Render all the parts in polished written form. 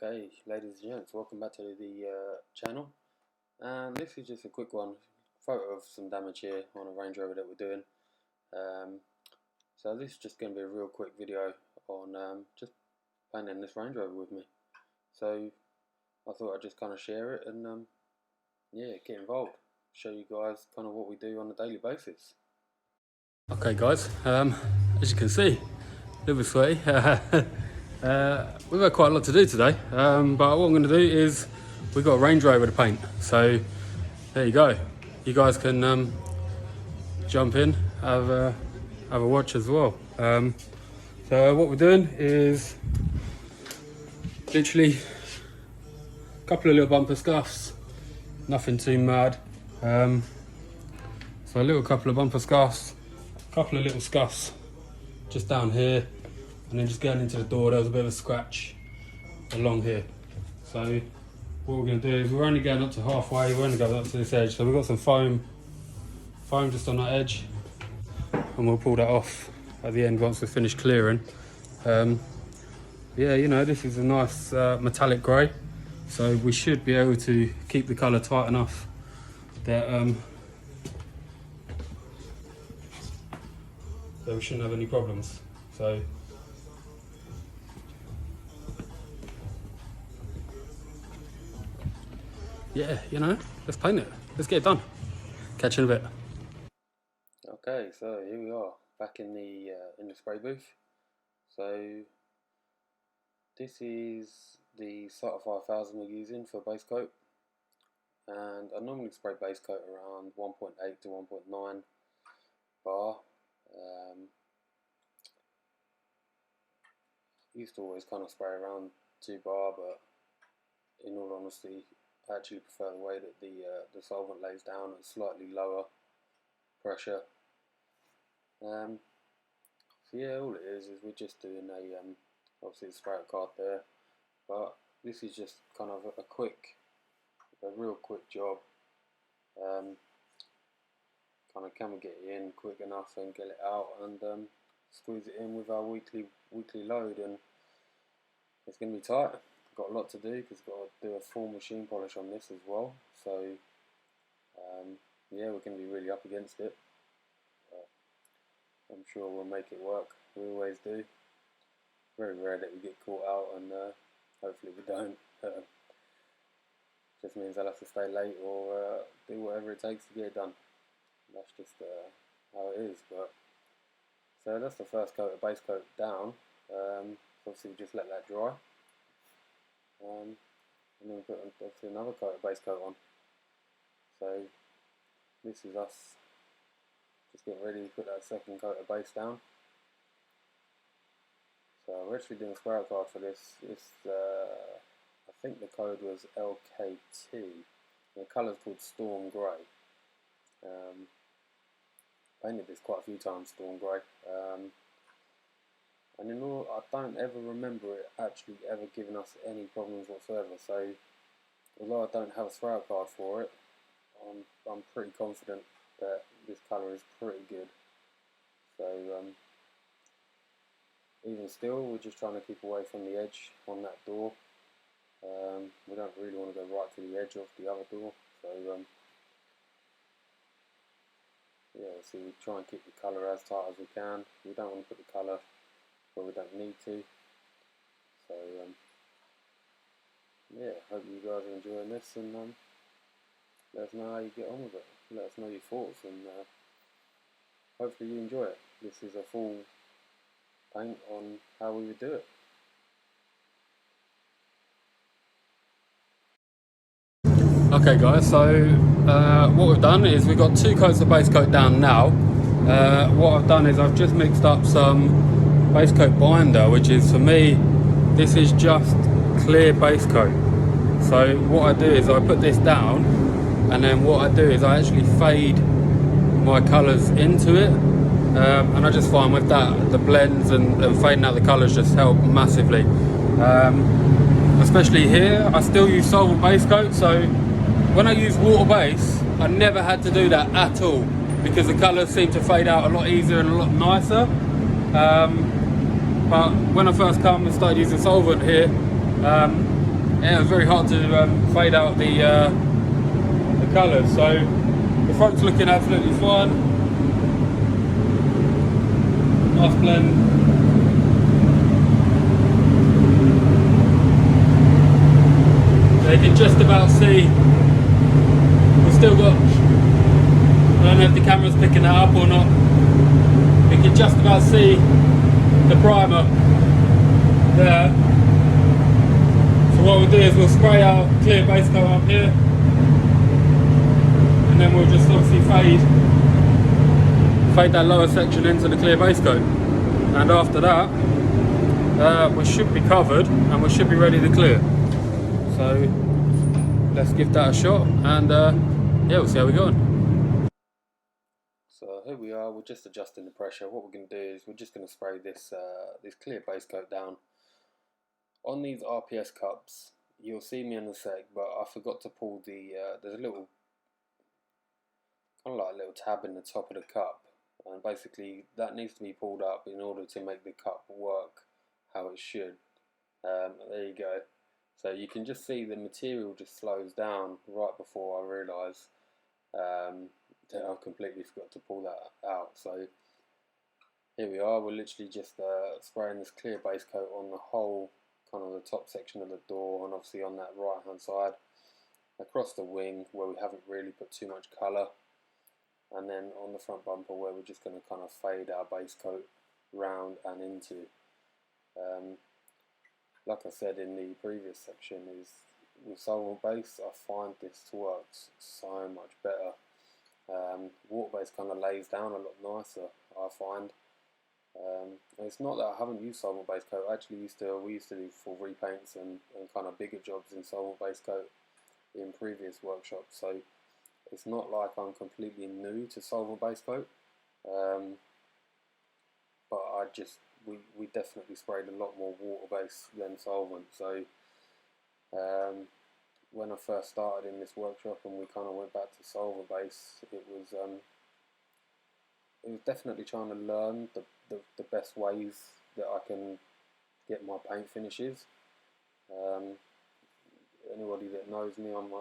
Okay, ladies and gents, welcome back to the channel. And this is just a quick one, photo of some damage here on a Range Rover that we're doing. So this is just going to be a real quick video on just painting this Range Rover with me. So I thought I'd just kind of share it and yeah, get involved, show you guys kind of what we do on a daily basis. Okay guys, as you can see, a little bit sweaty. We've had quite a lot to do today, but what I'm going to do is we've got a Range Rover to paint. So there you go. You guys can jump in, have a watch as well. So what we're doing is literally a couple of little bumper scuffs, nothing too mad. So a little couple of bumper scuffs, a couple of little scuffs just down here. And then just going into the door, there was a bit of a scratch along here. So what we're going to do is we're only going up to halfway, we're only going up to this edge. So we've got some foam just on that edge, and we'll pull that off at the end once we've finished clearing. Yeah, you know, this is a nice metallic grey, so we should be able to keep the colour tight enough that we shouldn't have any problems. So yeah, you know, let's paint it. Let's get it done. Catch you in a bit. Okay, so here we are back in the spray booth. So this is the Sutter 5000 we're using for base coat, and I normally spray base coat around 1.8 to 1.9 bar. Used to always kind of spray around 2 bar, but in all honesty, I actually prefer the way that the solvent lays down at slightly lower pressure. So yeah, all it is we're just doing a obviously a spray card there, but this is just kind of a real quick job. Kind of can we get it in quick enough and get it out and squeeze it in with our weekly load, and it's going to be tight. Got a lot to do because got to do a full machine polish on this as well. So yeah, we're going to be really up against it. I'm sure we'll make it work. We always do. Very rare that we get caught out, and hopefully we don't. Just means I'll have to stay late or do whatever it takes to get it done. That's just how it is. But so that's the first coat of base coat down. Obviously we just let that dry. And then we put obviously another coat of base coat on. So this is us just getting ready to put that second coat of base down. So we're actually doing a spray card for this. It's I think the code was LKT. The colour's called Storm Grey. Painted this quite a few times, Storm Grey. And in all, I don't ever remember it actually ever giving us any problems whatsoever. So although I don't have a spray card for it, I'm pretty confident that this colour is pretty good. So even still, we're just trying to keep away from the edge on that door. We don't really want to go right to the edge of the other door. So yeah, so we try and keep the colour as tight as we can. We don't want to put the colour where we don't need to. So yeah, hope you guys are enjoying this, and let us know how you get on with it. Let us know your thoughts, and hopefully you enjoy it. This is a full paint on how we would do it. Okay guys, so what we've done is we've got 2 coats of base coat down now. What I've done is I've just mixed up some base coat binder, which is, for me, this is just clear base coat. So what I do is I put this down, and then what I do is I actually fade my colours into it, and I just find with that the blends and fading out the colours just help massively. Especially here, I still use solvent base coat, so when I use water base, I never had to do that at all, because the colours seem to fade out a lot easier and a lot nicer. But when I first come and started using solvent here, Yeah, it was very hard to fade out the colours. So the front's looking absolutely fine. Nice blend. So you can just about see. We've still got. I don't know if the camera's picking that up or not. You can just about see the primer there. So what we'll do is we'll spray our clear base coat up here, and then we'll just obviously fade that lower section into the clear base coat, and after that we should be covered and we should be ready to clear. So let's give that a shot, and yeah, we'll see how we go on. So here we are, we're just adjusting the pressure. What we're going to do is we're just going to spray this clear base coat down on these RPS cups. You'll see me in a sec, but I forgot to pull there's a little, kind of like a little tab in the top of the cup, and basically that needs to be pulled up in order to make the cup work how it should. There you go. So you can just see the material just slows down right before I realise that I've completely forgot to pull that out. So here we are, we're literally just spraying this clear base coat on the whole, kind of the top section of the door, and obviously on that right hand side, across the wing where we haven't really put too much colour, and then on the front bumper where we're just going to kind of fade our base coat round and into. Like I said in the previous section, is with solvent base I find this works so much better. Water base kind of lays down a lot nicer, I find. And it's not that I haven't used solvent base coat. I actually we used to do full repaints and kind of bigger jobs in solvent base coat in previous workshops, so it's not like I'm completely new to solvent base coat, but we definitely sprayed a lot more water base than solvent. So when I first started in this workshop and we kind of went back to solvent base, it was definitely trying to learn the best ways that I can get my paint finishes. Anybody that knows me, I'm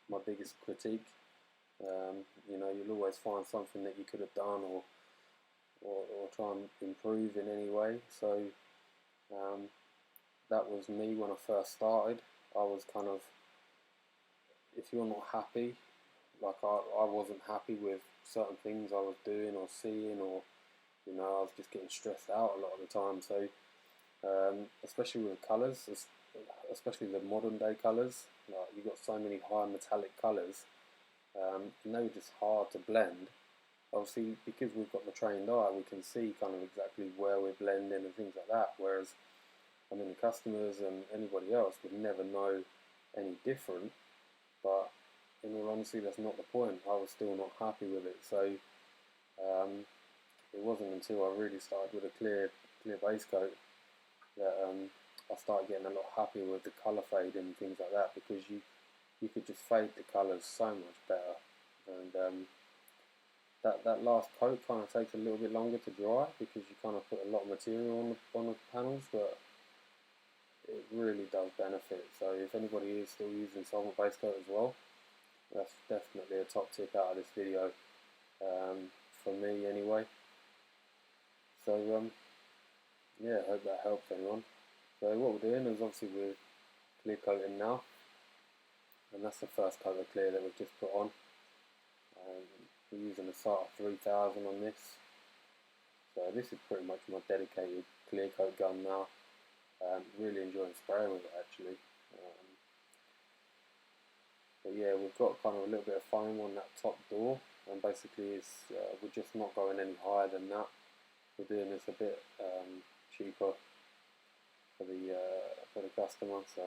my biggest critique. You know, you'll always find something that you could have done or try and improve in any way. So that was me when I first started. I was kind of, if you're not happy, like I wasn't happy with certain things I was doing or seeing, or you know, I was just getting stressed out a lot of the time. So especially with colours, especially the modern day colours, like you've got so many high metallic colours, and they were just hard to blend. Obviously, because we've got the trained eye, we can see kind of exactly where we're blending and things like that, whereas I mean the customers and anybody else would never know any different. But in all honesty, that's not the point. I was still not happy with it. So it wasn't until I really started with a clear base coat that I started getting a lot happier with the colour fade and things like that, because you could just fade the colours so much better. And that last coat kind of takes a little bit longer to dry because you kind of put a lot of material on the panels, but it really does benefit. So if anybody is still using solvent base coat as well, that's definitely a top tip out of this video, for me anyway. So yeah, I hope that helps anyone. So what we're doing is obviously we're clear coating now, and that's the first coat of clear that we've just put on. We're using a SATA 3000 on this, so this is pretty much my dedicated clear coat gun now. Really enjoying spraying with it actually. But yeah, we've got kind of a little bit of foam on that top door, and basically we're just not going any higher than that. We're doing this a bit cheaper for the customer. So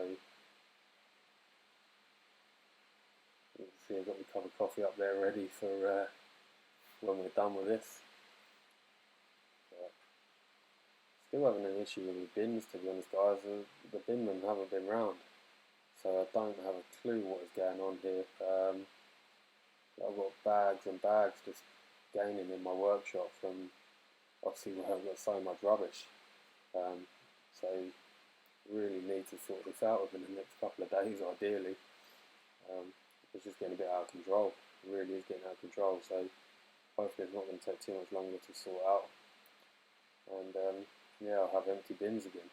you can see I've got my cup of coffee up there ready for when we're done with this. But still having an issue with the bins, to be honest guys. The binmen haven't been round, so I don't have a clue what is going on here. I've got bags and bags just gaining in my workshop from obviously where I've got so much rubbish. So really need to sort this out within the next couple of days, ideally. It's just getting a bit out of control. It really is getting out of control. So hopefully it's not going to take too much longer to sort out. And yeah, I'll have empty bins again.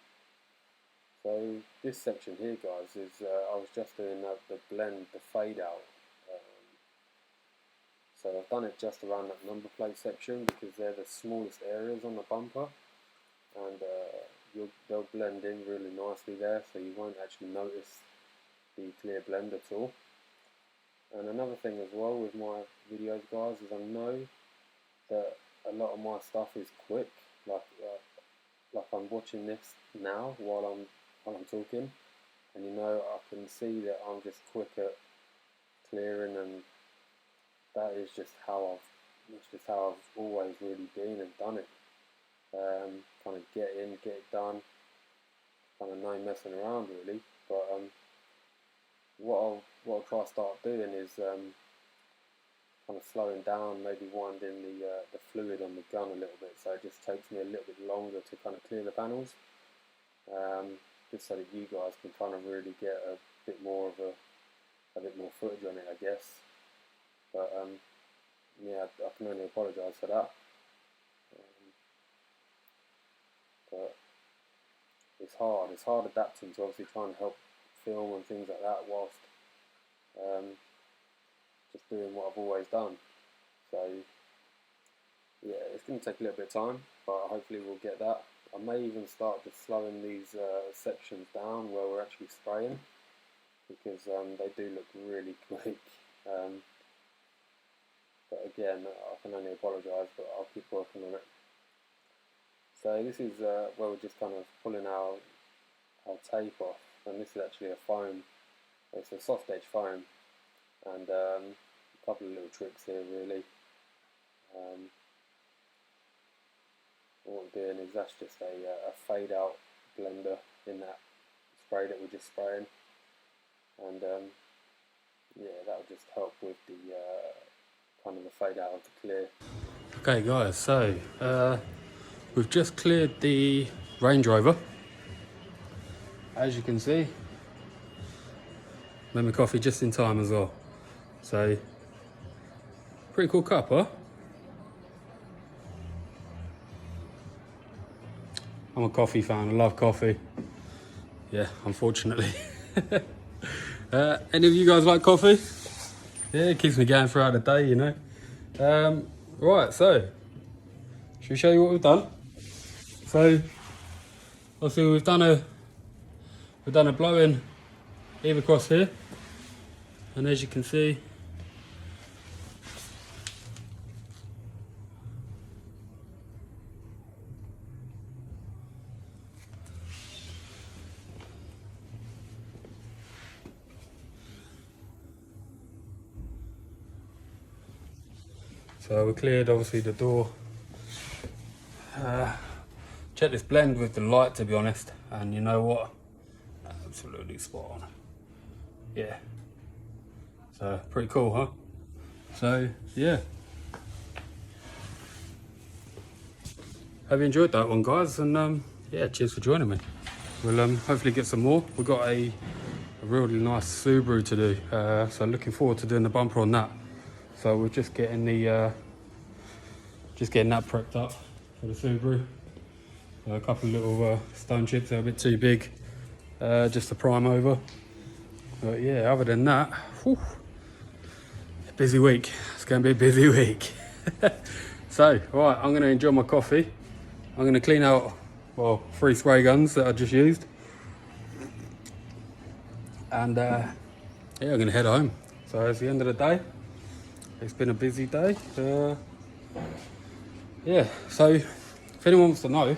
So this section here, guys, is I was just doing the blend, the fade out. So I've done it just around that number plate section because they're the smallest areas on the bumper, and they'll blend in really nicely there, so you won't actually notice the clear blend at all. And another thing as well with my videos, guys, is I know that a lot of my stuff is quick. Like I'm watching this now while I'm talking, and you know I can see that I'm just quick at clearing, and that is just how I've always really been and done it. Kind of get in, get it done, kind of no messing around really. But what I'll try to start doing is kind of slowing down, maybe winding the fluid on the gun a little bit, so it just takes me a little bit longer to kind of clear the panels, just so that you guys can kind of really get a bit more footage on it, I guess. But yeah, I can only apologise for that. But it's hard adapting to obviously trying to help film and things like that whilst just doing what I've always done. So yeah, it's going to take a little bit of time, but hopefully we'll get that. I may even start just slowing these sections down where we're actually spraying, because they do look really quick. But again, I can only apologise, but I'll keep working on it. So this is where we're just kind of pulling our tape off, and this is actually a foam. It's a soft edge foam, and a couple of little tricks here really. What we're doing is that's just a fade out blender in that spray that we're just spraying, and yeah, that will just help with the kind of the fade out of the clear. Okay guys, so we've just cleared the Range Rover. As you can see, made my coffee just in time as well. So, pretty cool cup, huh? I'm a coffee fan, I love coffee. Yeah, unfortunately. Any of you guys like coffee? Yeah, it keeps me going throughout the day, you know. Right, so, should we show you what we've done? So, obviously we've done a blow-in either across here, and as you can see, so we cleared obviously the door. Check this blend with the light, to be honest, and you know what? Absolutely spot on. Yeah. So pretty cool, huh? So yeah. Hope you enjoyed that one, guys, and yeah, cheers for joining me. We'll hopefully get some more. We've got a really nice Subaru to do, so looking forward to doing the bumper on that. So we're just getting that prepped up for the Subaru. A couple of little stone chips, they're a bit too big, just to prime over. But yeah, other than that, whew, busy week. It's going to be a busy week. So, right, I'm going to enjoy my coffee. I'm going to clean out, well, 3 spray guns that I just used. And yeah, I'm going to head home. So it's the end of the day. It's been a busy day. Yeah, so if anyone wants to know,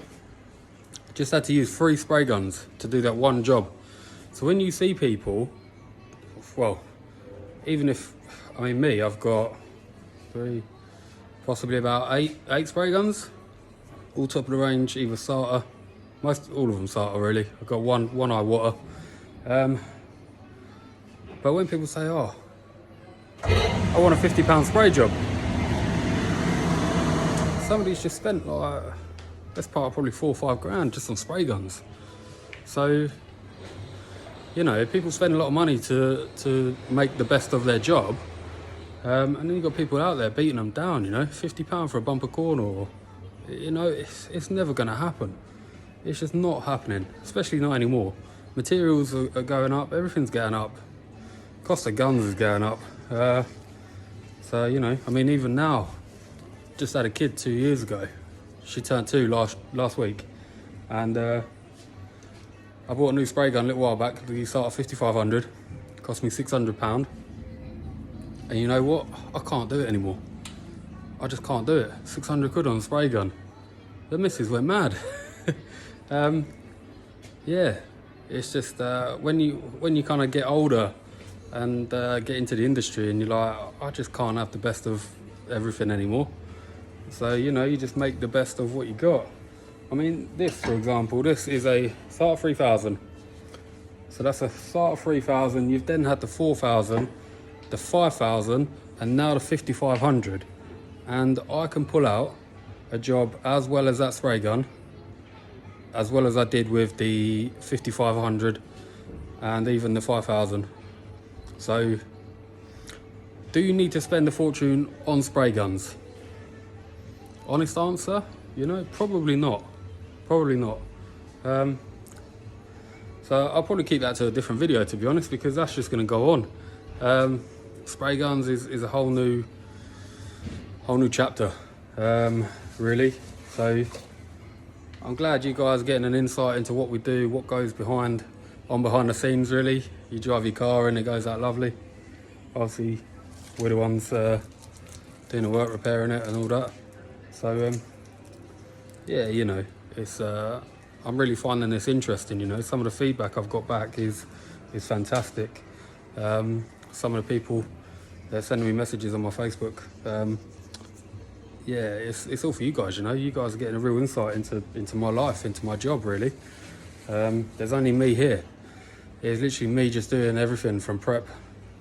just had to use 3 spray guns to do that one job. So when you see people, well, even if, I mean me, I've got 3, possibly about 8 spray guns, all top of the range, either Sartor, all of them Sartor really. I've got one eye water. But when people say, oh, I want a £50 spray job, somebody's just spent like, best part of probably 4 or 5 grand just on spray guns. So you know, people spend a lot of money to make the best of their job, and then you've got people out there beating them down, you know, £50 for a bumper corner, or, you know, it's never going to happen. It's just not happening, especially not anymore. Materials are going up, everything's going up. Cost of guns is going up. So, you know, I mean, even now, just had a kid 2 years ago. She turned 2 last week. And I bought a new spray gun a little while back. The start of 5,500. Cost me £600. And you know what? I can't do it anymore. I just can't do it. 600 quid on a spray gun. The missus went mad. Yeah, it's just when you kind of get older and get into the industry, and you're like, I just can't have the best of everything anymore. So, you know, you just make the best of what you got. I mean, this, for example, this is a start 3000. So that's a start 3000. You've then had the 4000, the 5000, and now the 5500. And I can pull out a job as well as that spray gun, as well as I did with the 5500 and even the 5000. So, do you need to spend a fortune on spray guns? Honest answer, you know, probably not. Probably not. So I'll probably keep that to a different video, to be honest, because that's just going to go on. Spray guns is a whole new chapter, really. So I'm glad you guys are getting an insight into what we do, what goes behind the scenes, really. You drive your car and it goes out lovely. Obviously, we're the ones doing the work, repairing it and all that. So, yeah, you know, it's I'm really finding this interesting, you know. Some of the feedback I've got back is fantastic. Some of the people, they're sending me messages on my Facebook. Yeah, it's all for you guys, you know. You guys are getting a real insight into my life, into my job, really. There's only me here. It's literally me just doing everything from prep,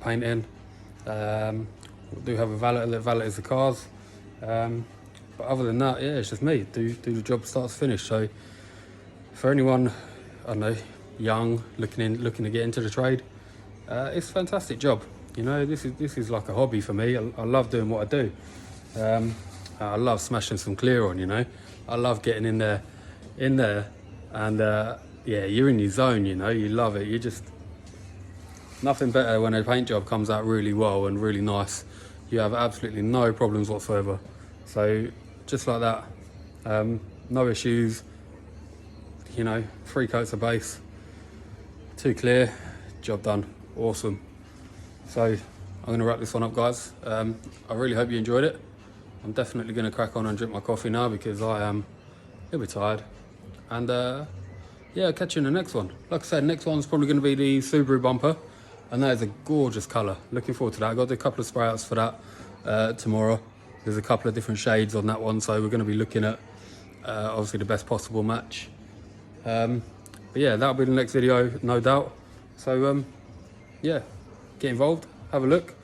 painting. We do have a valet that valets the cars. But other than that, yeah, it's just me. Do the job start to finish. So for anyone, I don't know, young, looking to get into the trade, it's a fantastic job. You know, this is like a hobby for me. I love doing what I do. I love smashing some clear on, you know. I love getting in there, and yeah, you're in your zone, you know. You love it. You just, nothing better when a paint job comes out really well and really nice. You have absolutely no problems whatsoever. So just like that, no issues. You know, 3 coats of base, 2 clear, job done. Awesome. So I'm going to wrap this one up, guys. I really hope you enjoyed it. I'm definitely going to crack on and drink my coffee now because I am a little bit tired. And yeah, I'll catch you in the next one. Like I said, next one's probably going to be the Subaru bumper, and that is a gorgeous colour. Looking forward to that. I've got a couple of spray outs for that tomorrow. There's a couple of different shades on that one, so we're going to be looking at obviously the best possible match. But yeah, that'll be the next video, no doubt. So yeah, get involved, have a look.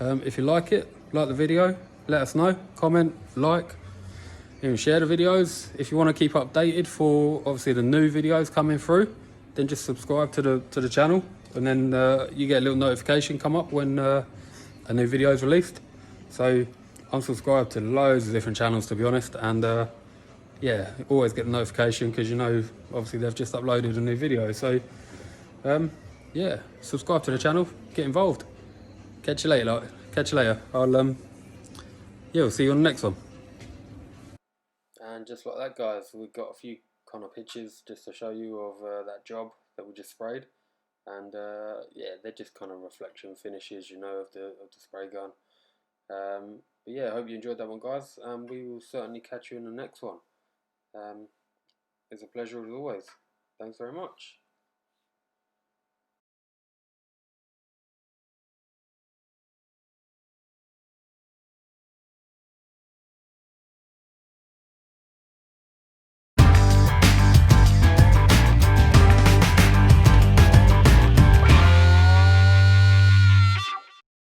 If you like it, like the video, let us know, comment, like, even share the videos. If you want to keep updated for obviously the new videos coming through, then just subscribe to the channel, and then you get a little notification come up when a new video is released. So I'm subscribed to loads of different channels, to be honest, and yeah, always get the notification because, you know, obviously they've just uploaded a new video. So yeah, subscribe to the channel, get involved. Catch you later. I'll yeah, we'll see you on the next one. And just like that, guys, we've got a few kind of pictures just to show you of that job that we just sprayed. And yeah, they're just kind of reflection finishes, you know, of the spray gun. But yeah, I hope you enjoyed that one, guys. We will certainly catch you in the next one. It's a pleasure as always. Thanks very much.